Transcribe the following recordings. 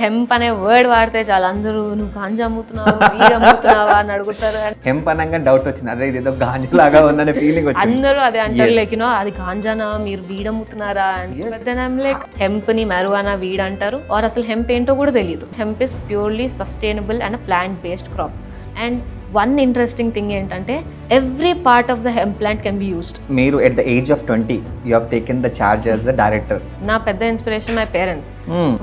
Hemp అనే word వాడితే చాలా అందరూ నువ్వు గాంజా అమ్ముతున్నావా వీడ్ అమ్ముతున్నావా అని అడుగుతారు. హెంప్ అనగా డౌట్ వచ్చింది, అదే ఇదేదో గాంజా లాగా ఉందనే ఫీలింగ్ వచ్చింది. అందరూ అదే అంటారు, లైక్ అది గాంజానా మీరు వీడ్ అమ్ముతున్నారా అని. లైక్ హెంప్ ని marijuana వీడ్ అంటారు, ఆర్ అసలు హెంప్ ఏంటో కూడా తెలియదు. Hemp is purely sustainable and plant based crop. And one interesting thing ఏంటంటే every part of the hemp plant can be used. మీరు at the age of 20 you have taken the charge as the director. నా పెద్ద inspiration my parents.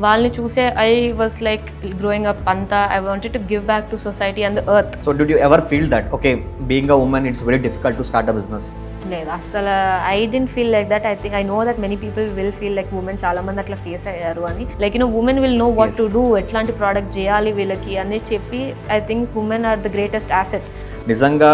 వాళ్ళని చూసే I was like growing up అంతా I wanted to give back to society and the earth. So did you ever feel that okay being a women it's very difficult to start a business? లేదు, అసలు I didn't feel like that. I think I know that many people will feel like women చాలా మంది అట్లా face అయ్యారు అని. Like women will know what to do, ఎట్లాంటి product చేయాలి వీళ్ళకి అని చెప్పి I think women are the greatest asset. నిజంగా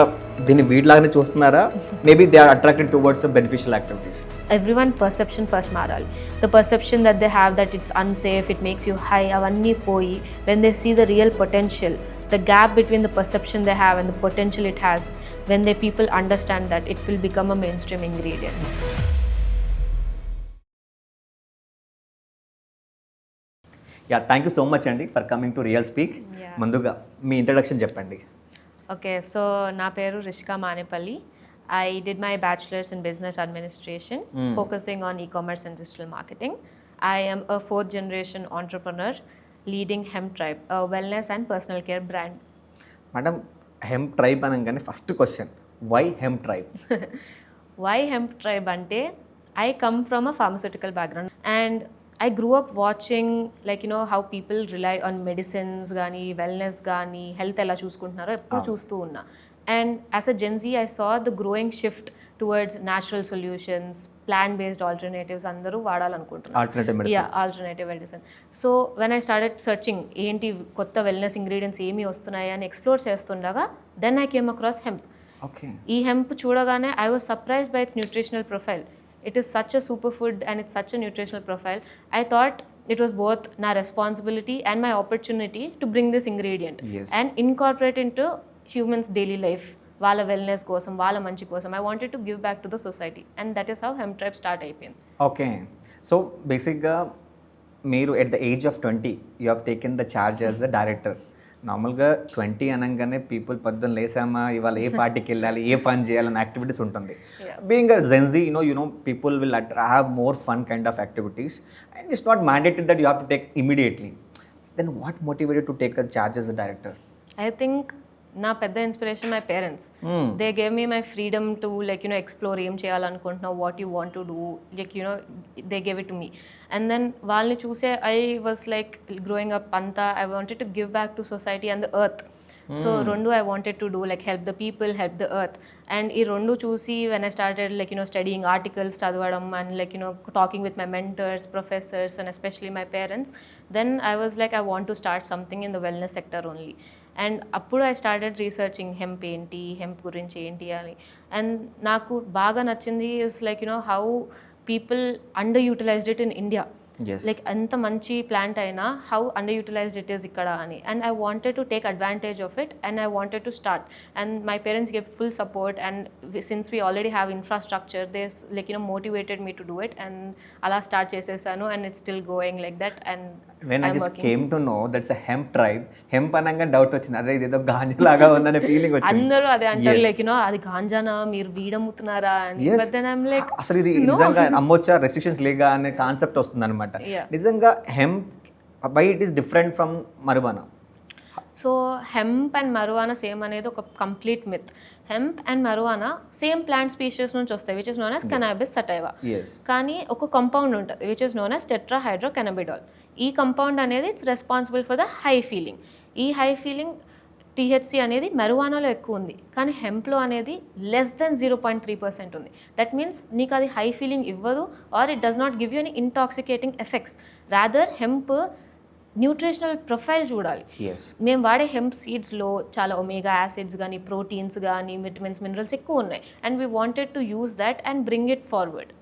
దీన్ని వీటిలాగానే చూస్తున్నారా? Maybe they are attracted towards beneficial activities. Everyone perception first మారాలి. The perception that they have that it's unsafe, it makes you high, అవన్నీ పోయి when they see the real potential, the gap between the perception they have and the potential it has, when the people understand that, it will become a mainstream ingredient. Yeah, thank you so much అండి for coming to Real Speak. ముందుగా మీ introduction చెప్పండి. Okay, so నా పేరు Rishika Manepalli. I did my bachelor's in business administration, focusing on e-commerce and digital marketing. I am a fourth generation entrepreneur leading Hemp Tribe, a wellness and personal care brand. Madam, Hemp Tribe అనగానే first question, why Hemp Tribe? Why Hemp Tribe ante I come from a pharmaceutical background and I grew up watching like how people rely on medicines gaani, wellness gaani, health ela chusukuntunnaro eppudu chustu unna. And as a Gen Z I saw the growing shift towards natural solutions, plant-based alternatives andaru vaadalanuntunnaru. Alternative medicine. Yeah, alternative medicine. So when I started searching enti kotta wellness ingredients emi vastunayi ani explore chestundaga, then I came across hemp. Okay. ఈ hemp చూడగానే I was surprised by its nutritional profile. It is such a superfood and it's such a nutritional profile. I thought it was both my responsibility and my opportunity to bring this ingredient and incorporate into humans daily life. వాళ్ళ wellness కోసం, వాళ్ళ మంచి కోసం I wanted to give back to the society, and that is how Hemp Tribe start అయిపోయింది. Okay, so బేసిక్గా మీరు at the age of 20 you have taken the charge as the director. నార్మల్గా 20 అనగానే పీపుల్ పొద్దున్న లేసామా ఇవాళ ఏ పార్టీకి వెళ్ళాలి, ఏ ఫన్ చేయాలన్న యాక్టివిటీస్ ఉంటుంది. Being a Gen Z you know people will have more fun kind of activities and it's not mandated that you have to take immediately. Then what motivated to take a charge as a director? I think నా పెద్ద inspiration my parents. They gave me my freedom to explore ఏం చేయాలనుకుంటున్నావు, what you want to do, they gave it to me. And then వాళ్ళని చూసే I was like growing up అంతా I wanted to give back to society and the earth. So రెండు I wanted to do like help the people, help the earth. And ఈ రెండు చూసి when I started studying articles చదవడం and talking with my mentors, professors and especially my parents, then I was like I want to start something in the wellness sector only. And అప్పుడు I started researching hemp ఏంటి, hemp గురించి ఏంటి అని. And నాకు బాగా నచ్చింది is how people under utilised it in India. Like ఎంత మంచి ప్లాంట్ అయినా how under utilised it is ఇక్కడ అని. And I wanted to take advantage of it and I wanted to start. And my parents gave full support and since we already have infrastructure they motivated me to do it. And అలా start చేసేసాను and it's still going like that. And when I just came to know that's a hemp tribe, hemp అనగా doubt వచ్చింది, అదే ఇదేదో గాంజా లాగా ఉందనే feeling వచ్చింది. అందరూ అదే అంటారు, లైక్ అది గాంజానా మీరు వీడ్ అమ్ముతున్నారా అని. బట్ దెన్ ఐమ్ లైక్ అసలు ఇది నిజంగా అమ్మొచ్చా, రెస్ట్రిక్షన్స్ లేగా అనే కాన్సెప్ట్ వస్తుంది అనమాట. నిజంగా hemp why it is different from marijuana? So hemp and marijuana same అనేది ఒక complete myth. Hemp and marijuana same plant species నుంచి వస్తాయి, which is known as cannabis sativa. కానీ ఒక కంపౌండ్ ఉంటుంది which is known as tetrahydrocannabinol. ఈ compound అనేది it's responsible for the high feeling. ఈ హై ఫీలింగ్ THC అనేది marijuanaలో ఎక్కువ ఉంది, కానీ హెంప్లో అనేది లెస్ దెన్ 0.3% ఉంది. దట్ మీన్స్ నీకు అది హై ఫీలింగ్ ఇవ్వదు or it does not give you any intoxicating effects. Rather hemp nutritional profile చూడాలి. మేము వాడే హెంప్ సీడ్స్లో చాలా ఒమేగా యాసిడ్స్ కానీ, ప్రోటీన్స్ కానీ, విటమిన్స్, మినరల్స్ ఎక్కువ ఉన్నాయి. And we wanted to use that and bring it forward.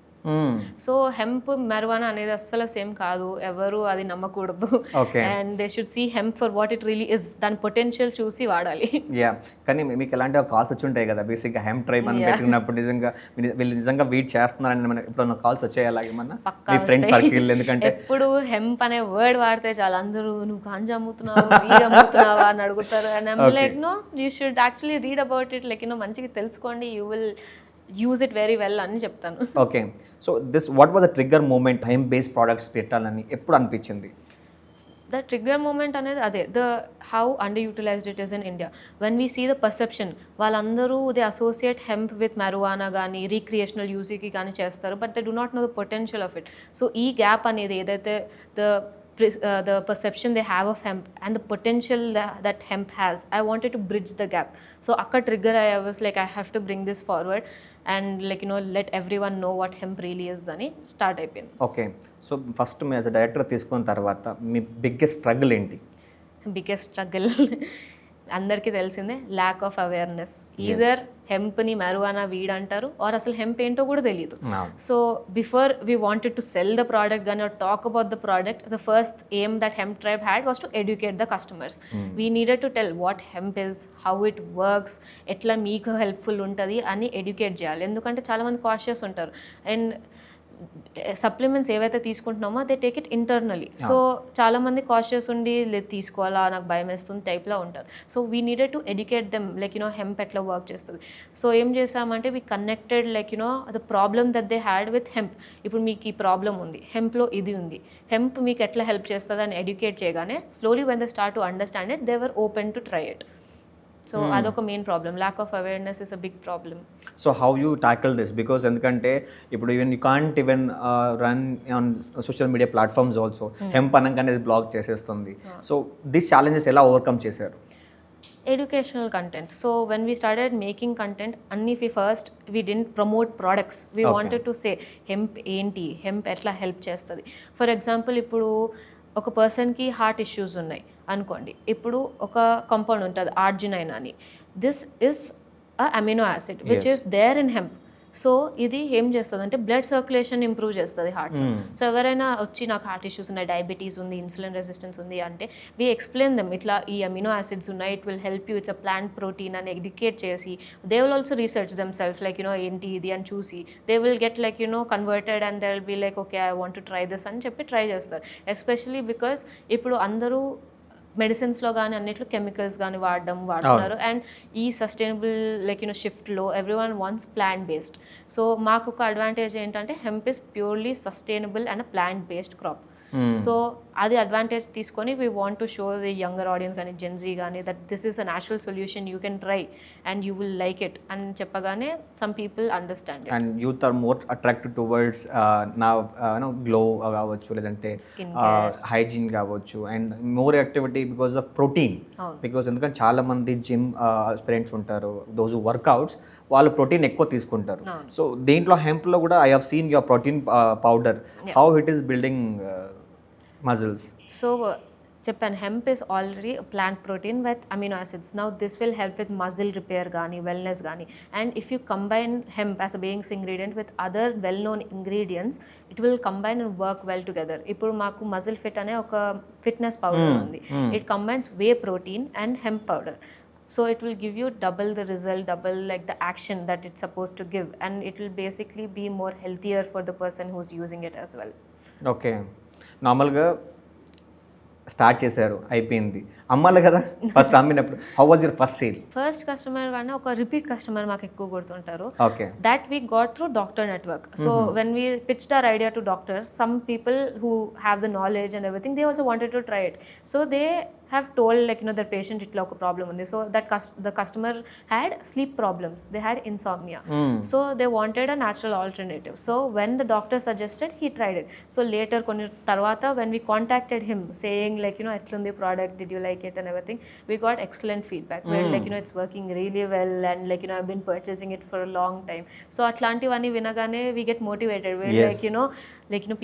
So hemp marijuana అనేది అస్సలు సేమ్ కాదు, ఎవరు అది నమ్మకూడదు. Okay. And they should see hemp for what it really is, దాని పొటెన్షియల్ చూసి వాడాలి. యా, కానీ మీకు ఎలాంటి కాల్స్ వచ్చి ఉంటాయి కదా బేసిక్గా హెంప్ ట్రైబ్ అని పెట్టినప్పుడు, నిజంగా వీళ్ళు నిజంగా వీట్ చేస్తున్నారని మనకి ఎప్పుడన్నా కాల్స్ వచ్చాయి అలాగే ఏమన్నా మీ ఫ్రెండ్ సర్కిల్? ఎందుకంటే ఎప్పుడు హెంప్ అనే వర్డ్ వాడితే చాలా అందరూ నువ్వు గాంజా అమ్ముతున్నావా, వీడ్ అమ్ముతున్నావా అని అడుగుతారు. And I'm like no, you should actually read about it, like మంచిగా తెలుసుకోండి, you will use it very well అని చెప్తాను. Okay. So what was a trigger moment hemp based products పెట్టాలని ఎప్పుడు అనిపించింది? ద ట్రిగ్గర్ మూమెంట్ అనేది అదే, how under utilised it is in India. When we see the perception, వాళ్ళందరూ they associate hemp with marijuana కానీ recreational యూజ్కి కానీ చేస్తారు, but they do not know the potential of it. So ఈ gap అనేది ఏదైతే the perception they have of hemp and the potential that hemp has, I wanted to bridge the gap. So akka trigger I was like, I have to bring this forward and let everyone know what hemp really is ani start అయిపోయింది. Okay. So first మీ as director తీసుకున్న తర్వాత మీ biggest struggle ఏంటి? Biggest struggle అందరికీ తెలిసిందే, lack of awareness. Either హెంప్ని marijuana weed అంటారు, ఆర్ అసలు హెంప్ ఏంటో కూడా తెలియదు. So before we wanted to sell the product కానీ or talk about the product, the first aim that Hemp Tribe had was to educate the customers. We needed to tell what hemp is, how it works, ఎట్లా మీకు helpful ఉంటుంది అని educate చేయాలి. ఎందుకంటే చాలామంది cautious ఉంటారు, and supplements ఏవైతే తీసుకుంటున్నామో they take it internally. So చాలామంది కాషియస్ ఉండి లేదు తీసుకోవాలా నాకు భయం వేస్తుంది టైప్లో ఉంటారు. So we needed to educate them hemp ఎట్లా వర్క్ చేస్తుంది. సో ఏం చేసామంటే we connected the problem that they had with hemp. ఇప్పుడు మీకు ఈ ప్రాబ్లం ఉంది, హెంప్లో ఇది ఉంది, హెంప్ మీకు ఎట్లా హెల్ప్ చేస్తుంది అని ఎడ్యుకేట్ చేయగానే slowly when they start to understand it, they were open to try it. So అదొక main problem, lack of awareness is a big problem. So how you tackle this? Because ఎందుకంటే ఇప్పుడు even you can't even run on social media platforms also, hemp అనగానే block చేసేస్తుంది. So these challenges ఎలా overcome చేశారు? Educational content. So when we started making content, అన్ని first we didn't promote products. We wanted to say hemp ఏంటి, hemp ఎట్లా help చేస్తుంది. For example ఇప్పుడు ఒక పర్సన్కి హార్ట్ ఇష్యూస్ ఉన్నాయి అనుకోండి, ఇప్పుడు ఒక కాంపౌండ్ ఉంటుంది ఆర్జినైన్ అని, this is a amino acid which is there in hemp. So ఇది ఏం చేస్తుంది అంటే బ్లడ్ సర్క్యులేషన్ ఇంప్రూవ్ చేస్తుంది హార్ట్. సో ఎవరైనా వచ్చి నాకు హార్ట్ ఇష్యూస్ ఉన్నాయి, డయాబెటీస్ ఉంది, ఇన్సులిన్ రెసిస్టెన్స్ ఉంది అంటే వీ ఎక్స్ప్లెయిన్ దెమ్ ఇట్లా ఈ అమినో యాసిడ్స్ ఉన్నాయి, it will help you, it's a plant protein అని ఎడ్యుకేట్ చేసి, they will also research them self ఏంటి ఇది అని చూసి they will get converted and they will be like okay I want to try this అని చెప్పి try చేస్తారు. Especially because ఇప్పుడు అందరూ మెడిసిన్స్లో కానీ అన్నిట్లో కెమికల్స్ కానీ వాడుతున్నారు. అండ్ ఈ సస్టైనబుల్ షిఫ్ట్లో everyone wants plant based. So మాకు ఒక అడ్వాంటేజ్ ఏంటంటే hemp is purely sustainable and a plant based crop. So అది అడ్వాంటేజ్ తీసుకొని we want to show the younger audience కానీ జెన్జీ కానీ that this is a natural solution, you can try and you will like it అని చెప్పగానే some people understand it. And youth are more attracted towards నా glow కావచ్చు, లేదంటే hygiene కావచ్చు, and more activity because of protein. Because ఎందుకంటే చాలా మంది gym students ఉంటారు, దోస్ హూ వర్క్అవుట్స్, వాళ్ళు ప్రోటీన్ ఎక్కువ తీసుకుంటారు. సో దీంట్లో హెంప్లో కూడా I have seen your protein powder, how it is building muscles. So చెప్పాను hemp is already plant protein with amino acids. Now this will help with muscle repair కానీ wellness కానీ. And if you combine hemp as a beings ingredient with other well known ingredients, it will combine and work well together. ఇప్పుడు మాకు muscle fit అనే ఒక fitness powder ఉంది, it combines whey protein and hemp powder. So it will give you double the result, double the action that it's supposed to give, and it will basically be more healthier for the person who's using it as well. Okay. నార్మల్గా start చేశారు, అయిపోయింది, అమ్మాలి కదా first అమ్మినప్పుడు. How was your first sale? First customer కానీ ఒక repeat customer మాకు ఎక్కువ గుర్తుంటారు. Okay. That we got through doctor network. So when we pitched our idea to doctors, some people who have the knowledge and everything, they also wanted to try it. So they have told that patient itla oka problem undi. So that the customer had sleep problems, they had insomnia. So they wanted a natural alternative. So when the doctor suggested, he tried it. So later konni tarvata when we contacted him saying etlundi product, did you like it and everything, we got excellent feedback. Well, it's working really well and I've been purchasing it for a long time. So atlantivani vinagane we get motivated. We're yes.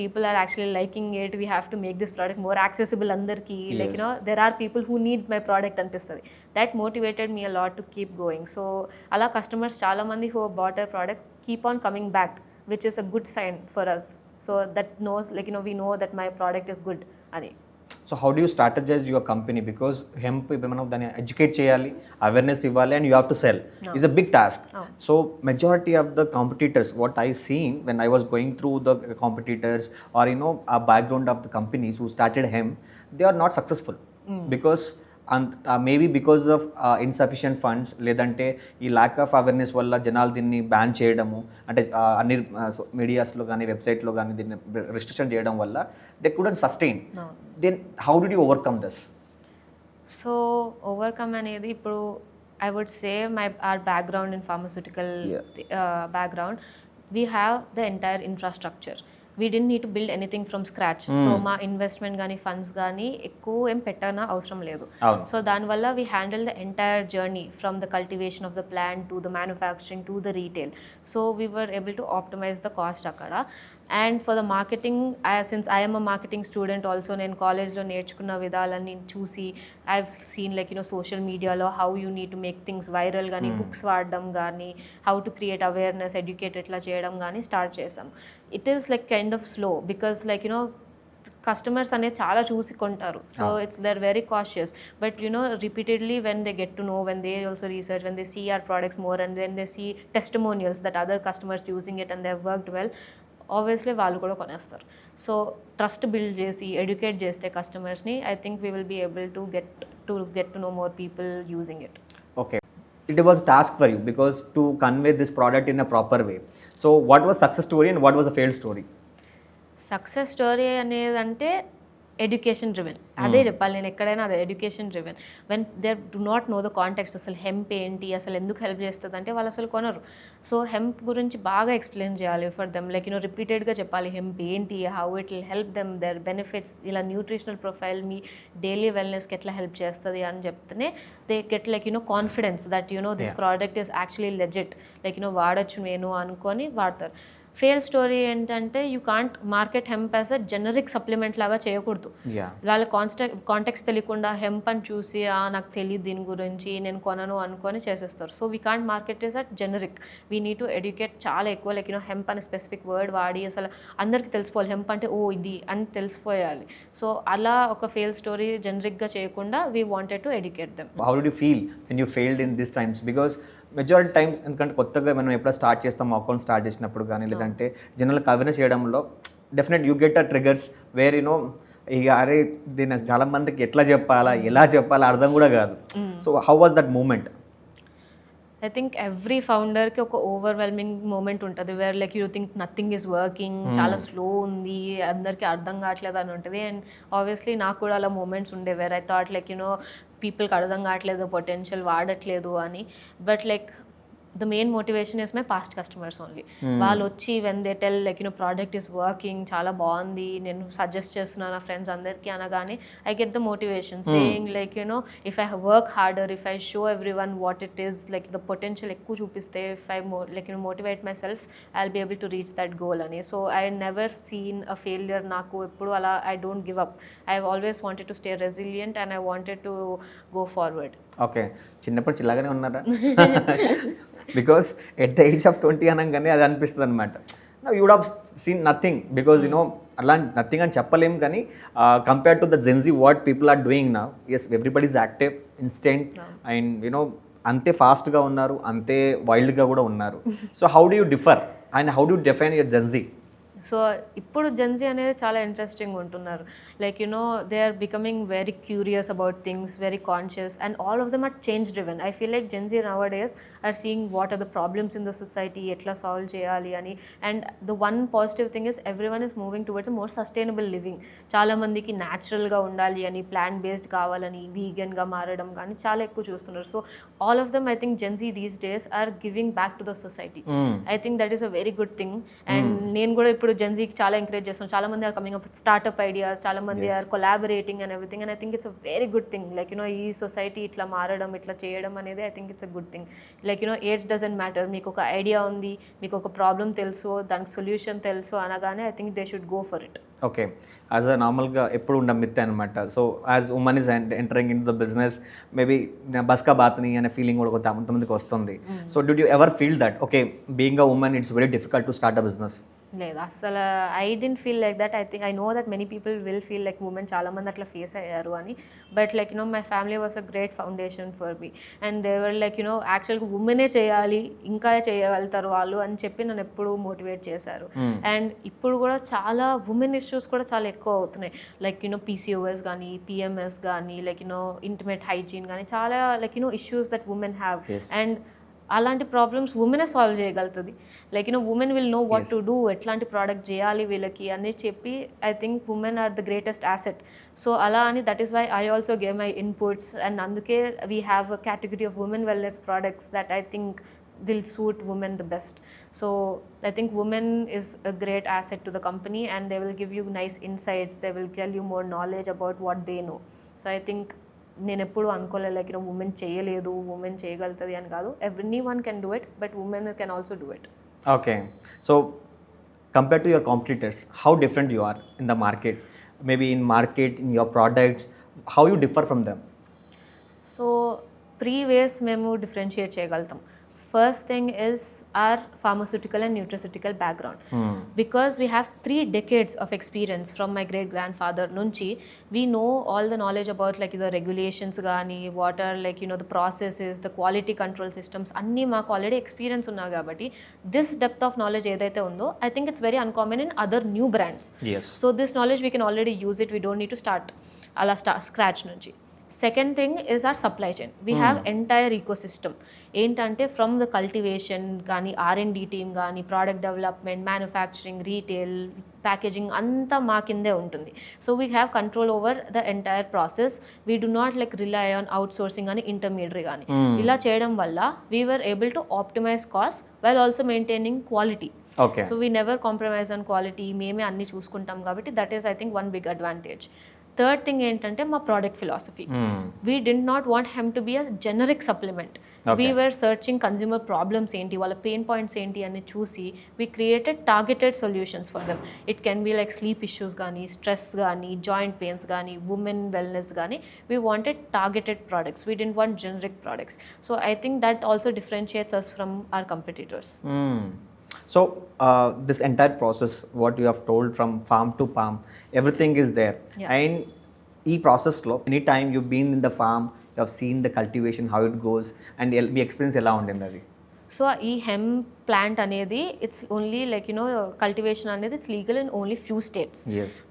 People are actually liking it, we have to make this product more accessible andarki. Yes. There are people who need my product anpistadi. That motivated me a lot to keep going. So ala customers chaala mandi who bought our product keep on coming back which is a good sign for us. So that knows, like, we know that my product is good ani. So how do you strategise your company because hemp మనం దాన్ని educate చేయాలి, awareness ఇవ్వాలి, and you have to sell is a big task. So majority of the competitors what I seeing when I was going through the competitors are uh background of the companies who started hemp, they are not successful because maybe because of insufficient funds, లేదంటే ఈ lakh of awareness వల్ల జనాలు దీన్ని ban చేయడము, అంటే అన్ని మీడియాస్లో కానీ వెబ్సైట్లో కానీ దీన్ని రిస్ట్రిక్షన్ చేయడం వల్ల they couldn't sustain. Then how did you overcome this? So overcome అనేది ఇప్పుడు I would say our background in pharmaceutical background, we have the entire infrastructure. We didn't need to build anything from scratch. So మా investment కానీ funds కానీ ఎక్కువ ఏం పెట్టన అవసరం లేదు. So దానివల్ల we handle the entire journey from the cultivation of the plant to the manufacturing to the retail. So we were able to optimize the cost akkada. And for the marketing, since I am a marketing student also, నేను కాలేజ్లో నేర్చుకున్న విధాలని చూసి I've seen social media లో how you need to make things viral కానీ books వాడడం కానీ how to create awareness, educate ఎట్లా చేయడం కానీ స్టార్ట్ చేసాం. It is kind of slow because customers అనేది చాలా చూసి కొంటారు. So they're very cautious, but repeatedly when they get to know, when they also research, when they see our products more and then they see testimonials that other customers using it and they've worked well, obviously వాళ్ళు కూడా కొనేస్తారు. So trust build చేసి educate చేస్తే కస్టమర్స్ని, I think we will be able to get to know more people using it. Okay, it was a task for you because to convey this product in a proper way. So what was success story and what was a failed story? Success story అనేది అంటే education driven, అదే చెప్పాలి నేను ఎక్కడైనా, అదే education driven. When they do not know the context, అసలు hemp ఏంటి, అసలు ఎందుకు హెల్ప్ చేస్తుంది అంటే వాళ్ళు అసలు కొనరు. సో హెంప్ గురించి బాగా ఎక్స్ప్లెయిన్ చేయాలి ఫర్ దెమ్, రిపీటెడ్గా చెప్పాలి హెంప్ ఏంటి, how it will help them, their benefits, ఇలా న్యూట్రిషనల్ ప్రొఫైల్ మీ డైలీ వెల్నెస్కి ఎట్లా హెల్ప్ చేస్తుంది అని చెప్తేనే they get confidence that this product is actually legit, వాడచ్చు నేను అనుకొని వాడతారు. ఫెయిల్ స్టోరీ ఏంటంటే you can't market hemp as a generic supplement లాగా చేయకూడదు. వాళ్ళ కాంటెక్స్ట్ తెలియకుండా హెంప్ అని చూసి నాకు తెలియదు దీని గురించి నేను అనుకొని చేసేస్తారు. So we can't market is a generic, we need to educate చాలా ఎక్కువ. హెంప్ అని స్పెసిఫిక్ వర్డ్ వాడి అసలు అందరికీ తెలిసిపోవాలి హెంప్ అంటే ఇది అని తెలిసిపోయాలి. సో అలా ఒక ఫెయిల్ స్టోరీ జెనరిక్గా చేయకుండా we wanted to educate them. How do you feel when you failed in this times? Because majority times ఎందుకంటే కొత్తగా మనం ఎప్పుడో స్టార్ట్ చేస్తాం, అకౌంట్ స్టార్ట్ చేసినప్పుడు కానీ లేదంటే జనరల్గా అవేర్నెస్ చేయడంలో definite you get a triggers where ఇక అరే దీన్ని చాలా మందికి ఎట్లా చెప్పాలా, ఎలా చెప్పాలా అర్థం కూడా కాదు. So how was that moment? I think every ఫౌండర్కి ఒక ఓవర్వెల్మింగ్ మూమెంట్ ఉంటుంది where you think nothing is working, చాలా స్లో ఉంది, అందరికీ అర్థం కావట్లేదు అని ఉంటుంది. అండ్ ఆబ్వియస్లీ నాకు కూడా అలా మూమెంట్స్ ఉండే వేర్ ఐ థాట్ పీపుల్కి అర్థం కావట్లేదు, పొటెన్షియల్ వాడట్లేదు అని. But the main motivation is my past customers only. వాళ్ళు వచ్చి when they tell product is working, చాలా బాగుంది, నేను సజెస్ట్ చేస్తున్నాను నా ఫ్రెండ్స్ అందరికీ అనగానే I get the motivation saying if I work harder, if I show everyone what it is, the potential ఎక్కువ చూపిస్తే, if I motivate myself, I'll be able to reach that goal అని. So I never seen a failure. నాకు ఎప్పుడు అలా I don't give up. I've always wanted to stay resilient and I wanted to go forward. Okay, చిన్నప్పుడు చిల్లగానే ఉన్నారా? Because at the age of 20 అనగానే అది అనిపిస్తుంది అనమాట. You would have seen nothing because అలా నథింగ్ అని చెప్పలేము, కానీ compare to the Gen Z what people are doing now, yes everybody is active, instant and అంతే ఫాస్ట్గా ఉన్నారు, అంతే వైల్డ్గా కూడా ఉన్నారు. So how do you differ and how do define your Gen Z? So ఇప్పుడు జెన్జీ అనేది చాలా ఇంట్రెస్టింగ్ ఉంటున్నారు. They are becoming very curious about things, very conscious, and all of them are change driven. I feel Gen Z now days are seeing what are the problems in the society, ఎట్లా solve చేయాలి అని. And the one positive thing is every one is moving towards more sustainable living. చాలామందికి న్యాచురల్గా ఉండాలి అని, plant based కావాలని, వీగన్గా మారడం కానీ చాలా ఎక్కువ చూస్తున్నారు. So all of them I think Gen Z these days are giving back to the society. I think that is a very good thing. And నేను కూడా ఇప్పుడు జెన్జీకి చాలా ఎంకరేజ్ చేస్తున్నాను. చాలా మంది are coming up startup ideas, చాలా మంది are collaborating and everything. And I think it's a very good thing. ఈ సొసైటీ ఇట్లా మారడం, ఇట్లా చేయడం అనేది I think it's a good thing. Age doesn't matter. మీకు ఒక ఐడియా ఉంది, మీకు ఒక ప్రాబ్లం తెలుసు, దానికి సొల్యూషన్ తెలుసు అనగానే I think they should go for it. Okay. As a నార్మల్‌గా ఎప్పుడు ఉన్న మిత్ అనమాట. So, as woman is entering into the business maybe bus కా బాత్ नहीं అనే ఫీలింగ్ కూడా కొంతమందికి వస్తుంది. So, did you ever feel that okay being a woman it's very difficult to start a business? లేదు అస్సలు I didn't feel like that. I know that many people will feel like women చాలామంది అట్లా face అయ్యారు అని. But like my family was a great foundation for me and they were like యాక్చువల్గా ఉమెనే చేయాలి, ఇంకా చేయగలుగుతారు వాళ్ళు అని చెప్పి నన్ను ఎప్పుడూ మోటివేట్ చేశారు. అండ్ ఇప్పుడు కూడా చాలా ఉమెన్ ఇష్యూస్ కూడా చాలా ఎక్కువ అవుతున్నాయి. లైక్ పీసీఓఎస్ కానీ, పిఎంఎస్ కానీ, లైక్ ఇంటిమేట్ హైజీన్ కానీ, చాలా like issues that women have. And అలాంటి ప్రాబ్లమ్స్ ఉమెనే సాల్వ్ చేయగలుగుతుంది. Like women will know what to do, ఎట్లాంటి ప్రోడక్ట్ చేయాలి వీళ్ళకి అని చెప్పి I think women are the greatest asset. So అలా అని that is why I also gave my inputs and అందుకే we have a category of women wellness products that I think will suit women the best. So I think women is a great asset to the company and they will give you nice insights, they will tell you more knowledge about what they know. So I think నేను ఎప్పుడు అనుకోలేదు like women చేయలేదు, women చేయగలుగుతుంది అని కాదు. Every one can do it but women can also do it. Okay. So compare to your competitors how different you are in the market, maybe in market, in your products, how you differ from them? So 3 ways మేము differentiate చేయగలుగుతాం. First thing is our pharmaceutical and nutraceutical background. Because we have 3 decades of experience from my great grandfather nunchi, we know all the knowledge about like the regulations gaani, what are like the processes, the quality control systems, anni maaku already experience unna kabatti this depth of knowledge edaithe undo I think it's very uncommon in other new brands. Yes. So this knowledge we can already use it, we don't need to start scratch nunchi. Second thing is our supply chain. We have entire ecosystem. ఏంటంటే from the cultivation కానీ, R&D team కానీ, product development, manufacturing, retail, packaging అంతా మా కిందే ఉంటుంది. So we have control over the entire process. We do not like rely on outsourcing అని, intermediary కానీ. ఇలా చేయడం వల్ల we were able to optimize cost while also maintaining quality. Okay. So we never compromise on quality. మేమే అన్ని చూసుకుంటాం కాబట్టి that is I think one big advantage. Third thing ఏంటంటే మా product philosophy. We did not want hemp to be a generic supplement. We were searching consumer problems ఏంటి, వాళ్ళ pain points ఏంటి అని చూసి we created targeted solutions for them. It can be like sleep issues కానీ, stress కానీ, joint pains కానీ, women wellness కానీ. We wanted targeted products, we didn't want generic products. So I think that also differentiates us from our competitors. So this entire process, what you have told from farm to palm, everything is there. Yeah. And ఈ ప్రాసెస్లో any time you been in the farm, you have seen the cultivation how it goes and మీ experience ఎలా ఉండింది అది? So ఈ hemp plant అనేది it's only like cultivation అనేది it's legal in only few states.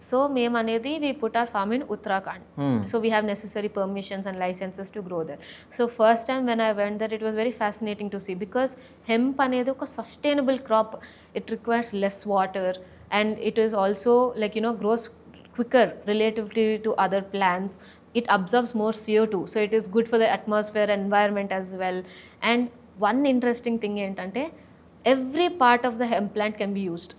So మేము అనేది we put our farm in Uttarakhand. So we have necessary permissions and licenses to grow there. So first time when I went there it was very fascinating to see because hemp అనేది ఒక sustainable crop. It requires less water and it is also like grows quicker relatively to other plants. It absorbs more CO2, so it is good for the atmosphere and environment as well. And one interesting thing entante every part of the hemp plant can be used,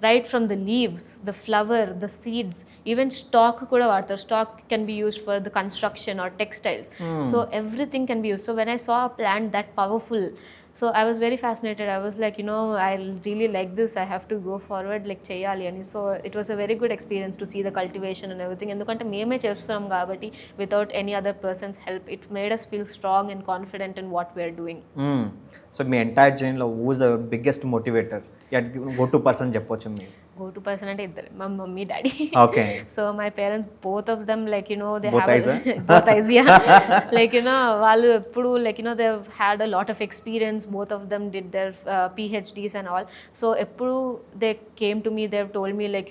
right from the leaves, the flower, the seeds, even stalk kuda vaartaru. Stalk can be used for the construction or textiles. So everything can be used. So when I saw a plant that powerful, so I was very fascinated. I was like I really like this, I have to go forward like cheyali ani. So it was a very good experience to see the cultivation and everything. Endukante meme chestunam kabatti without any other person's help, it made us feel strong and confident in what we are doing. So మీ entire జర్నీలో who is the biggest motivator, go to person చెప్పొచ్చు మీ? Go to person అంటే ఇద్దరు, మా mummy daddy. Okay. So my parents, both of them like they Both have eyes, both eyes, yeah. Like వాళ్ళు ఎప్పుడు like they've had a lot of experience. Both of them did their PhDs and all. So ఎప్పుడు they came to me, they've told me like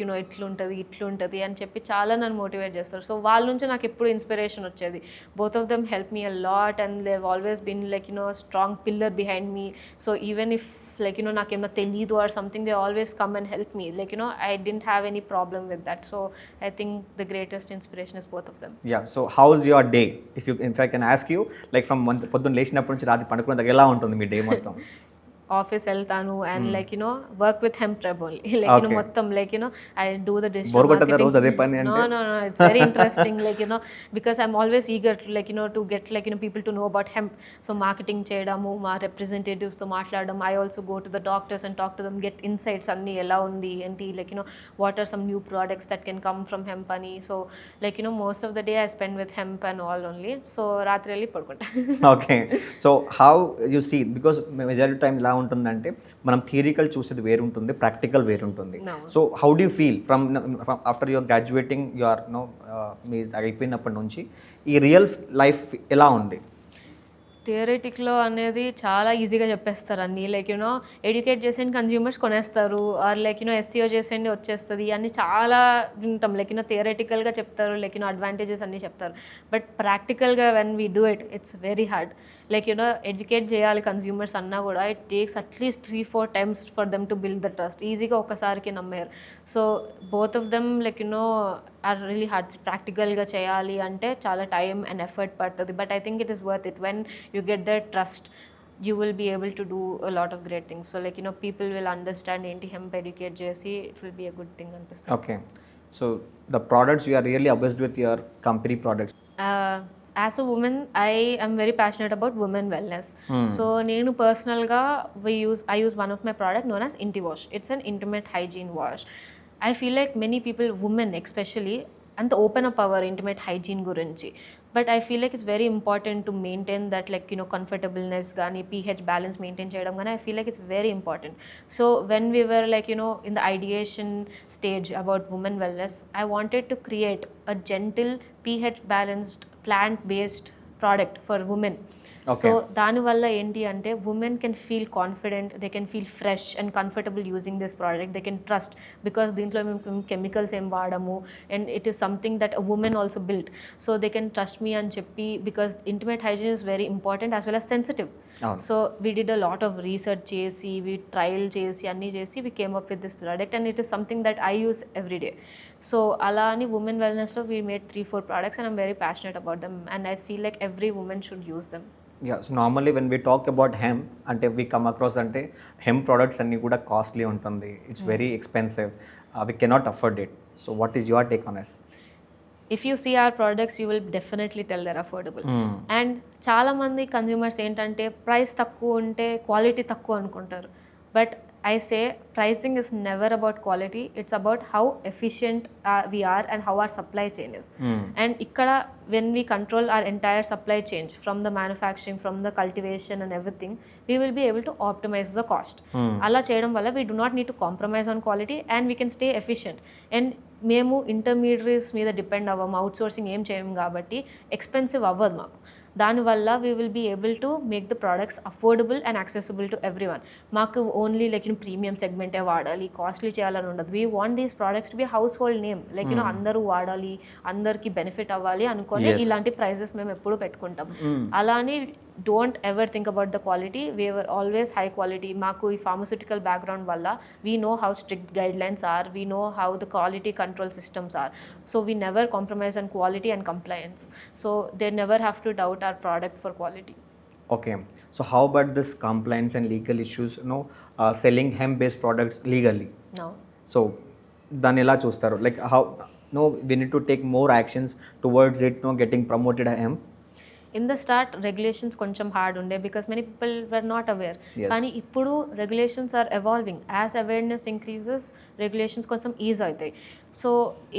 ఇట్లుంటది అని చెప్పి చాలా నన్ను motivate చేస్తారు. So వాళ్ళ నుంచి నాకు ఎప్పుడు ఇన్స్పిరేషన్ వచ్చేది. Both of them helped me a lot and they've always been like a strong pillar behind me. So even if like నాకేమన్నా తెలీదు or something, they always come and help me. Like I didn't have any problem with that. So I think the greatest inspiration is both of them. Yeah. So how is your day? If I can ask you, like from పొద్దున్న లేచినప్పటి నుంచి రాత్రి పడుకునే దాకా ఎలా ఉంటుంది మీ day మొత్తం? ఆఫీస్ వెళ్తాను and like you know work with hemp only like you know Okay. మొత్తం like you know I do the digital bore కొట్టదా రోజు అదే పని no అంటే? no no it's very interesting like you know because I'm always eager to like you know to get like you know people to know about hemp so marketing చేయడము మా representatives తో మాట్లాడడం I also go to the doctors and talk to them get insights అన్ని ఎలా ఉంది ఏంటి like you know what are some new products that can come from hemp అని so like you know most of the day I spend with hemp and all only so రాత్రి వెళ్ళి పడుకుంటా okay so how you see because majority time ఎలా ఉంటుందంటే మనం theoretical చూసేది వేరు ఉంటుంది ప్రాక్టికల్ వేరు ఉంటుంది No. So how do feel from after your graduating your no మీ అయిపోయినప్పటి నుంచి ఈ రియల్ లైఫ్ ఎలా ఉంది? థియరిటిక్లో అనేది చాలా ఈజీగా చెప్పేస్తారు అన్నీ లైక్ యూనో ఎడ్యుకేట్ చేసేయండి కన్జ్యూమర్స్ కొనేస్తారు ఆర్ లైక్ యూనో ఎస్టీఓ చేసేయండి వచ్చేస్తుంది అన్నీ చాలా వింటాం లైక్ యూనో థియరిటికల్గా చెప్తారు లైక్ యూనో అడ్వాంటేజెస్ అన్నీ చెప్తారు బట్ ప్రాక్టికల్గా when we do it's very hard like you know educate చేయాలి కన్జ్యూమర్స్ అన్నా కూడా it takes at least 3-4 times for them to build the trust ఈజీగా ఒక్కసారికి నమ్మారు so both of them like you know are really hard ప్రాక్టికల్గా చేయాలి అంటే చాలా టైం అండ్ ఎఫర్ట్ పడుతుంది but I think it is worth it when you get that trust you will be able to do a lot of great things so like you know people will understand ఏంటి hemp educate చేసి it will be a good thing అనిపిస్తుంది okay so the products you are really obsessed with your company products. as a woman I am very passionate about women wellness so నేను personalగా I use one of my product known as IntiWash it's an intimate hygiene wash I feel like many people women especially అంత open up our intimate hygiene గురించి but I feel like it's very important to maintain that like you know comfortableness కానీ pH balance maintain చేయడం కానీ I feel like it's very important so when we were like you know in the ideation stage about women wellness I wanted to create a gentle pH balanced plant based product for women so దానివల్ల ఏంటి అంటే women can feel confident they can feel fresh and comfortable using this product they can trust because దీంట్లో మేము chemicals ఏం వాడము and it is something that women also built so they can trust me అని చెప్పి because intimate hygiene is very important as well as sensitive so we did a lot of research చేసి we trial చేసి అన్నీ చేసి we came up with this product and it is something that I use every day so అలా అని women వెల్నెస్లో we made 3-4 products and I'm very passionate about them and I feel like every woman should use them. Yeah so normally when we talk about hemp అంటే we come across అంటే hemp products అన్నీ కూడా costly ఉంటుంది it's very expensive we cannot afford it so what is your take on ఎస్? If you see our products you will definitely tell they're affordable and చాలా మంది consumers ఏంటంటే price తక్కువ ఉంటే క్వాలిటీ తక్కువ అనుకుంటారు but I say pricing is never about quality, it's about how efficient we are and how our supply chain is. And ikkada when we control our entire supply chain from the manufacturing, from the cultivation and everything, we will be able to optimize the cost. Alla cheyadam valla we do not need to compromise on quality and we can stay efficient. And మేము intermediaries మీద depend అవ్వము outsourcing ఏం చేయము కాబట్టి expensive అవ్వదు మాకు దానివల్ల we will be able to make the products affordable and accessible to every one మాకు ఓన్లీ లైక్ యూనో ప్రీమియం సెగ్మెంటే వాడాలి కాస్ట్లీ చేయాలని ఉండదు we want these products to be household name like you know అందరూ వాడాలి అందరికీ బెనిఫిట్ అవ్వాలి అనుకొని ఇలాంటి ప్రైజెస్ మేము ఎప్పుడు పెట్టుకుంటాం అలా అని don't ever think about the quality we were always high quality maaku ee pharmaceutical background valla we know how strict guidelines are we know how the quality control systems are so we never compromise on quality and compliance so they never have to doubt our product for quality. Okay, so how about this compliance and legal issues selling hemp based products legally? No, so danni ela chustaru like how we need to take more actions towards it getting promoted hemp. In the start regulations కొంచెం hard ఉండే because many people were not aware కానీ ఇప్పుడు regulations are evolving as awareness increases regulations కొంచెం ease అవుతాయి so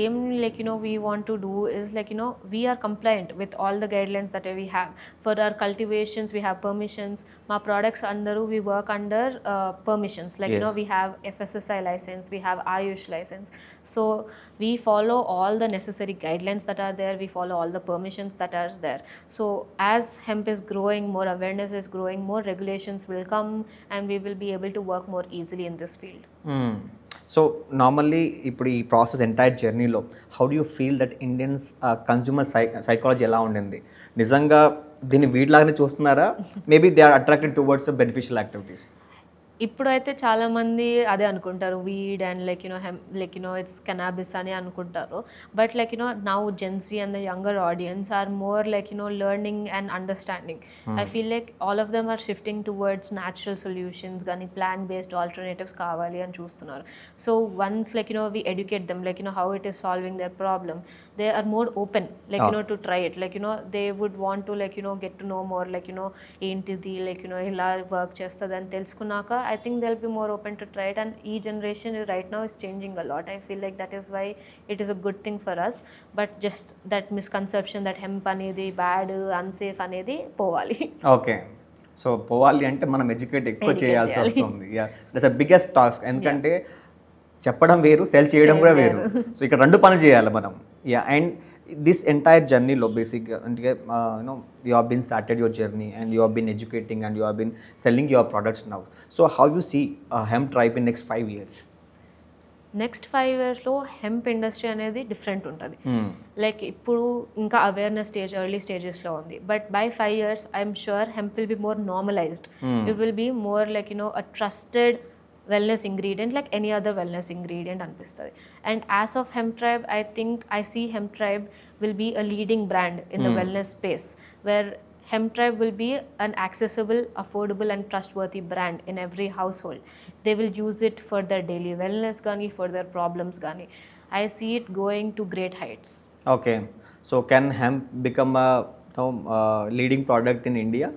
ఏం like you know we want to do is like you know we are compliant with all the guidelines that we have for our cultivations we have permissions మా products అందరూ we work under permissions like you know we have FSSAI license, we have Ayush license, so we follow all the necessary guidelines that are there, we follow all the permissions that are there. So as hemp is growing, more awareness is growing, more regulations will come and we will be able to work more easily in this field. So normally ఇప్పుడు ఈ process entire జర్నీలో how do you feel that Indians consumer psychology ఎలా ఉండింది నిజంగా దీన్ని వీటిలాగానే చూస్తున్నారా maybe they are attracted towards beneficial activities? ఇప్పుడైతే చాలా మంది అదే అనుకుంటారు వీడ్ అండ్ ఇట్స్ కెనాబిస్ అని అనుకుంటారు. But now Gen Z and the younger audience are more learning and understanding. I feel like all of them are shifting towards natural solutions కానీ plant based alternatives కావాలి అని చూస్తున్నారు. So once we educate them how it is solving their problem, they are more open to try it. They would want to get to know more ఏంటిది ఇలా work చేస్తుంది అని తెలుసుకున్నాక I think they'll be more open to try it. And ఈ generation right now is changing a lot. I feel like that is why it is a good thing for us. But just that misconception that hemp అనేది bad unsafe అనేది పోవాలి. Okay, so పోవాలి అంటే మనం educate ఎక్కువ చేయాల్సి వస్తుంది. That's a biggest task. ఎందుకంటే చెప్పడం వేరు, సెల్ చేయడం కూడా వేరు. సో ఇక్కడ రెండు పనులు చేయాలి మనం. అండ్ దిస్ ఎంటైర్ జర్నీలో బేసిక్గా అంటే you have been started your journey and you have been educating and you have been selling your products now. So how you see Hemp Tribe in next 5 years? Next 5 yearsలో hemp industry అనేది different ఉంటుంది. ఇప్పుడు ఇంకా awareness early స్టేజెస్లో ఉంది. But by 5 years I'm sure hemp will be more normalized. It will be more a trusted wellness ingredient like any other wellness ingredient అనిపిస్తుంది. And as of Hemp Tribe, I think I see Hemp Tribe will be a leading brand in the wellness space, where Hemp Tribe will be an accessible, affordable and trustworthy brand in every household. They will use it for their daily wellness gani, for their problems gani. I see it going to great heights. Okay, so can hemp become a leading product in India?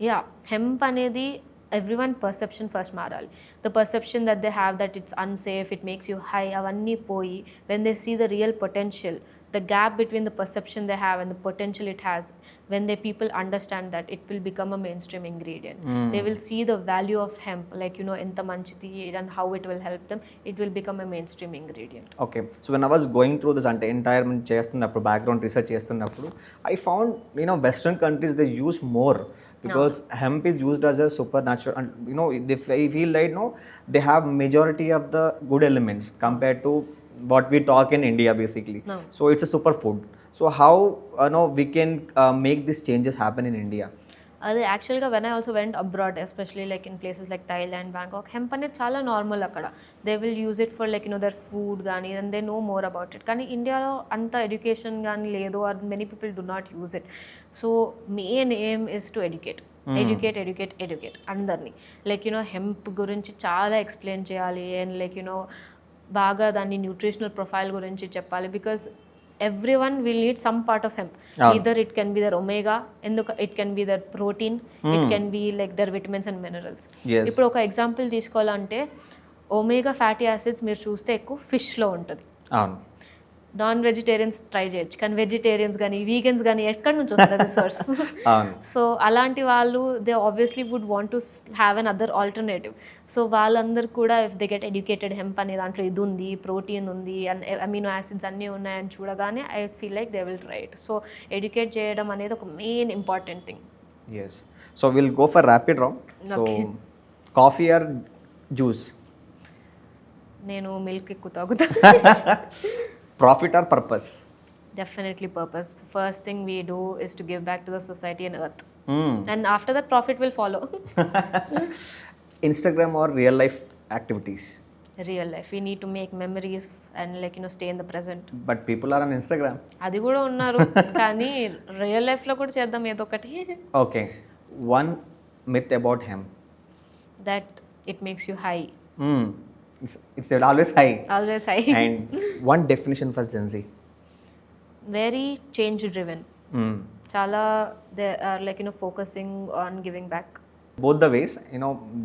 Yeah, hemp అనేది everyone perception first మారాలి. The perception that they have that it's unsafe, it makes you high, అవంన్నీ పోయి when they see the real potential, the gap between the perception they have and the potential it has, when the people understand that, it will become a mainstream ingredient. They will see the value of hemp, ఎంత మంచిది and how it will help them. It will become a mainstream ingredient. Okay, so when I was going through this entire చేస్తున్నప్పుడు background research చేస్తున్నప్పుడు I found western countries they use more because hemp is used as a supernatural, and they feel like they have majority of the good elements compared to what we talk in India basically. So it's a superfood. So how we can make these changes happen in India? అది యాక్చువల్గా when I also went abroad, especially in places like Thailand, Bangkok, hemp అనేది చాలా normal అక్కడ. They will use it for their food కానీ, and they know more about it. కానీ ఇండియాలో అంత education కానీ లేదు, or many people do not use it. So main aim is to educate అందరినీ. హెంప్ గురించి చాలా ఎక్స్ప్లెయిన్ చేయాలి అండ్ బాగా దాన్ని న్యూట్రిషనల్ ప్రొఫైల్ గురించి చెప్పాలి. Because everyone will need some part of hemp. Either it can be their omega, it can be their protein, it can be their vitamins and minerals. ఇప్పుడు ఒక example తీసుకోవాలంటే omega fatty acids మీరు చూస్తే ఎక్కువ ఫిష్లో ఉంటుంది. Non vegetarians try చేయొచ్చు, కానీ vegetarians కానీ వీగన్స్ కానీ ఎక్కడి నుంచి వస్తుంది సోర్స్? సో అలాంటి వాళ్ళు they obviously would want to have an other alternative. So వాళ్ళందరూ కూడా if they get educated, hemp అనే దాంట్లో ఇది ఉంది, ప్రోటీన్ ఉంది అండ్ అమినో యాసిడ్స్ అన్నీ ఉన్నాయని చూడగానే I feel like they will try it. So educate చేయడం అనేది ఒక main important thing. Yes, so we'll go for rapid round. So coffee or juice? నేను మిల్క్ ఎక్కువ తాగుతా. Profit or purpose? Definitely purpose. The first thing we do is to give back to the society and earth. And after that, profit will follow. Instagram or real life activities? Real life. We need to make memories and stay in the present. But people are on Instagram. అది కూడా ఉన్నారు, కానీ real లైఫ్లో కూడా చేద్దాం ఏదో ఒకటి. Okay. One myth about hemp? That it makes you high. It's always high. Always high. And one definition for Gen Z? Very change driven. Chala they are focusing on giving back. Both the ways,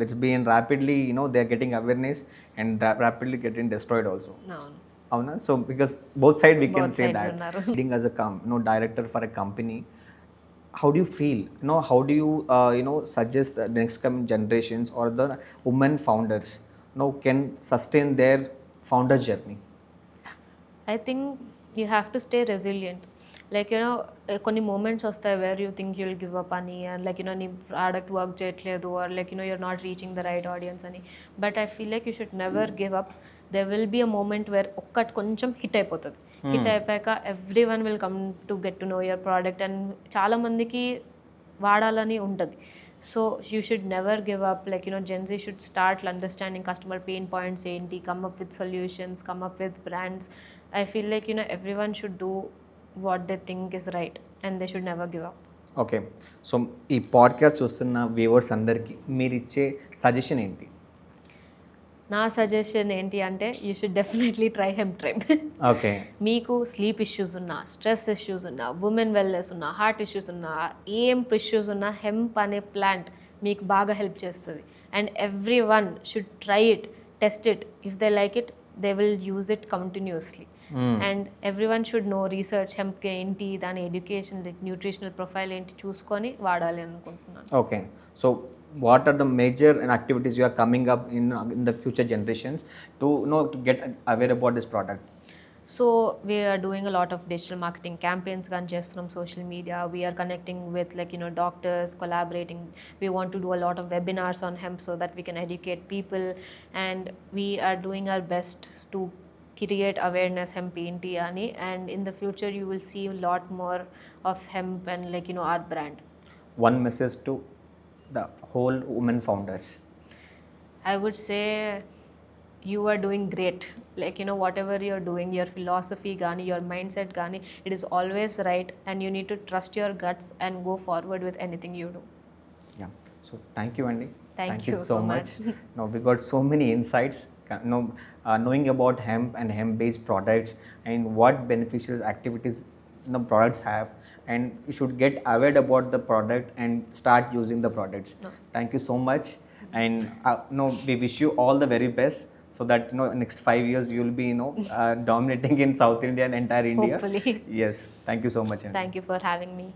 it's been rapidly, they're getting awareness and rapidly getting destroyed also. No. So because both sides we can Both say sides that. unnaru. Being as a director for a company, how do you feel? How do you suggest the next coming generations or the women founders can sustain their founder journey? I think you have to stay resilient. కొన్ని moments వస్తాయి where you think you'll give up అని, and నీ product work చేయట్లేదు, or you're not reaching the right audience అని. But I feel like you should never give up. They will be a moment where ఒక్కటి కొంచెం hit అయిపోతుంది. Hit అయిపోయాక everyone will come to get to know your product and చాలామందికి వాడాలని ఉంటుంది. So you should never give up. Like, Gen Z should start understanding customer pain points enti, come up with solutions, come up with brands. I feel like, everyone should do what they think is right, and they should never give up. Okay, so ఈ podcast చూస్తున్న viewers అందరికీ మీరు ఇచ్చే suggestion ఏంటి? నా suggestion ఏంటి అంటే you should definitely try Hemp Tribe. Okay, మీకు స్లీప్ ఇష్యూస్ ఉన్నా, స్ట్రెస్ ఇష్యూస్ ఉన్నా, ఉమెన్ వెల్నెస్ ఉన్నా, హార్ట్ ఇష్యూస్ ఉన్నా, ఏం ఇష్యూస్ ఉన్నా హెంప్ అనే ప్లాంట్ మీకు బాగా హెల్ప్ చేస్తుంది. And every one should try it, test it. If they like it, they will use it continuously. And every one should know research hemp ఏంటి, దాని ఎడ్యుకేషన్, న్యూట్రిషనల్ ప్రొఫైల్ ఏంటి చూసుకొని వాడాలి అనుకుంటున్నాను. Okay, so what are the major activities you are coming up in the future generations to to get aware about this product? So we are doing a lot of digital marketing campaigns gan chestunam, social media. We are connecting with doctors, collaborating. We want to do a lot of webinars on hemp so that we can educate people, and we are doing our best to create awareness hemp enti ani, and in the future you will see a lot more of hemp and our brand. One message to the whole women founders. I would say you are doing great. Whatever you're doing, your philosophy gani, your mindset gani, it is always right, and you need to trust your guts and go forward with anything you do. Yeah, so thank you Andy. Thank you so much. Now we got so many insights, knowing about hemp and hemp based products and what beneficial activities the products have, and you should get aware about the product and start using the products. No. Thank you so much, and we wish you all the very best, so that next 5 years you will be dominating in South India and entire India. Hopefully. Yes, thank you so much Andy. Thank you for having me.